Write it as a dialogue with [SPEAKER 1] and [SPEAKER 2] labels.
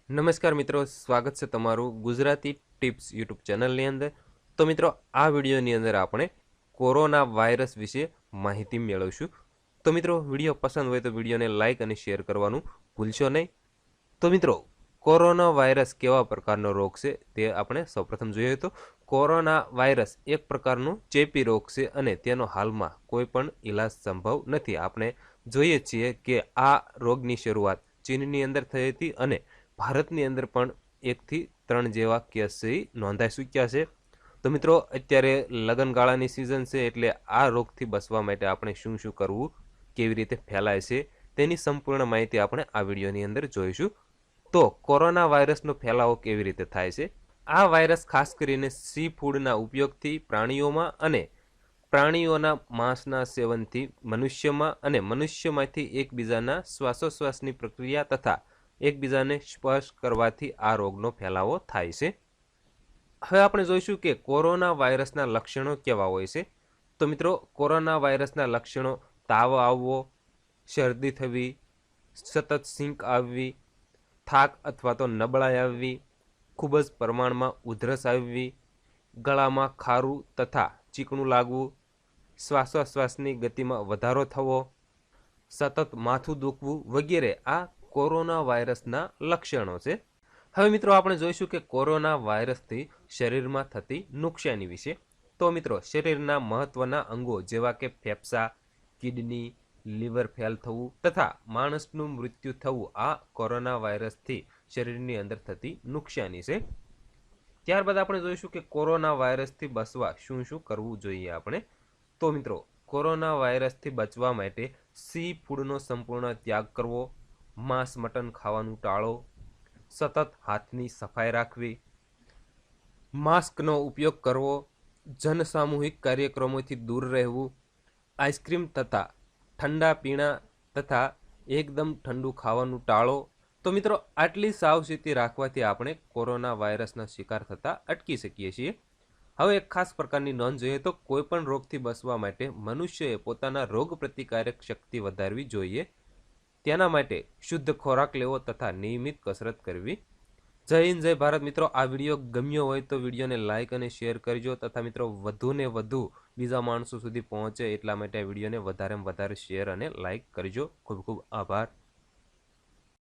[SPEAKER 1] નમસ્કાર મિત્રો, સ્વાગત છે તમારું ગુજરાતી ટિપ્સ યુટ્યુબ ચેનલની અંદર. તો મિત્રો, આ વિડીયોની અંદર આપણે કોરોના વાયરસ વિશે માહિતી મેળવશું. તો મિત્રો, વિડીયો પસંદ હોય તો વિડીયોને લાઇક અને શેર કરવાનું ભૂલશો નહીં. તો મિત્રો, કોરોના વાયરસ કેવા પ્રકારનો રોગ છે તે આપણે સૌપ્રથમ જોઈએ. તો કોરોના વાયરસ એક પ્રકારનું ચેપી રોગ છે અને તેનો હાલમાં કોઈ પણ ઈલાજ સંભવ નથી. આપણે જોઈએ છીએ કે આ રોગની શરૂઆત ચીનની અંદર થઈ હતી અને ભારતની અંદર પણ 1 થી 3 જેવા કેસ નોંધાઈ ચૂક્યા છે. તો મિત્રો, અત્યારે લગ્નગાળાની સિઝન છે એટલે આ રોગથી બચવા માટે આપણે શું શું કરવું, કેવી રીતે ફેલાય છે તેની સંપૂર્ણ માહિતી આપણે આ વિડીયોની અંદર જોઈશું. તો કોરોના વાયરસનો ફેલાવો કેવી રીતે થાય છે? આ વાયરસ ખાસ કરીને સી ફૂડના ઉપયોગથી પ્રાણીઓમાં અને પ્રાણીઓના માંસના સેવનથી મનુષ્યમાં અને મનુષ્યમાંથી એકબીજાના શ્વાસોશ્વાસની પ્રક્રિયા તથા એકબીજાને સ્પર્શ કરવાથી આ રોગનો ફેલાવો થાય છે. હવે આપણે જોઈશું કે કોરોના વાયરસના લક્ષણો કેવા હોય છે. તો મિત્રો, કોરોના વાયરસના લક્ષણો તાવ આવવો, શરદી થવી, સતત છીંક આવવી, થાક અથવા તો નબળાઈ આવવી, ખૂબ જ પ્રમાણમાં ઉધરસ આવવી, ગળામાં ખારું તથા ચીકણું લાગવું, શ્વાસોશ્વાસની ગતિમાં વધારો થવો, સતત માથું દુખવું વગેરે આ કોરોના વાયરસના લક્ષણો છે. હવે મિત્રો, આપણે જોઈશું કે કોરોના વાયરસથી શરીરમાં થતી નુકસાની વિશે. તો મિત્રો, શરીરના મહત્વના અંગો જેવા કે ફેફસા, કિડની, લીવર ફેલ થવું તથા માણસનું મૃત્યુ થવું આ કોરોના વાયરસથી શરીરની અંદર થતી નુકસાની છે. ત્યારબાદ આપણે જોઈશું કે કોરોના વાયરસથી બચવા શું શું કરવું જોઈએ આપણે. તો મિત્રો, કોરોના વાયરસથી બચવા માટે સી ફૂડનો સંપૂર્ણ ત્યાગ કરવો, માંસ મટન ખાવાનું ટાળો, સતત હાથની સફાઈ રાખવી, માસ્કનો ઉપયોગ કરવો, જનસામૂહિક કાર્યક્રમોથી દૂર રહેવું, આઈસ્ક્રીમ તથા ઠંડા પીણા તથા એકદમ ઠંડુ ખાવાનું ટાળો. તો મિત્રો, આટલી સાવચેતી રાખવાથી આપણે કોરોના વાયરસના શિકાર થતાં અટકી શકીએ છીએ. હવે એક ખાસ પ્રકારની નોંધ જોઈએ તો કોઈપણ રોગથી બચવા માટે મનુષ્યએ પોતાના રોગ પ્રતિકારક શક્તિ વધારવી જોઈએ. તેના માટે શુદ્ધ ખોરાક લેવો તથા નિયમિત કસરત કરવી. જય હિન્દ, જય ભારત. મિત્રો, આ વિડીયો ગમ્યો હોય તો વિડીયોને લાઇક અને શેર કરજો તથા મિત્રો વધુને વધુ બીજા માણસો સુધી પહોંચે એટલા માટે આ વિડીયોને વધારેમાં વધારે શેર અને લાઇક કરજો. ખૂબ ખૂબ આભાર.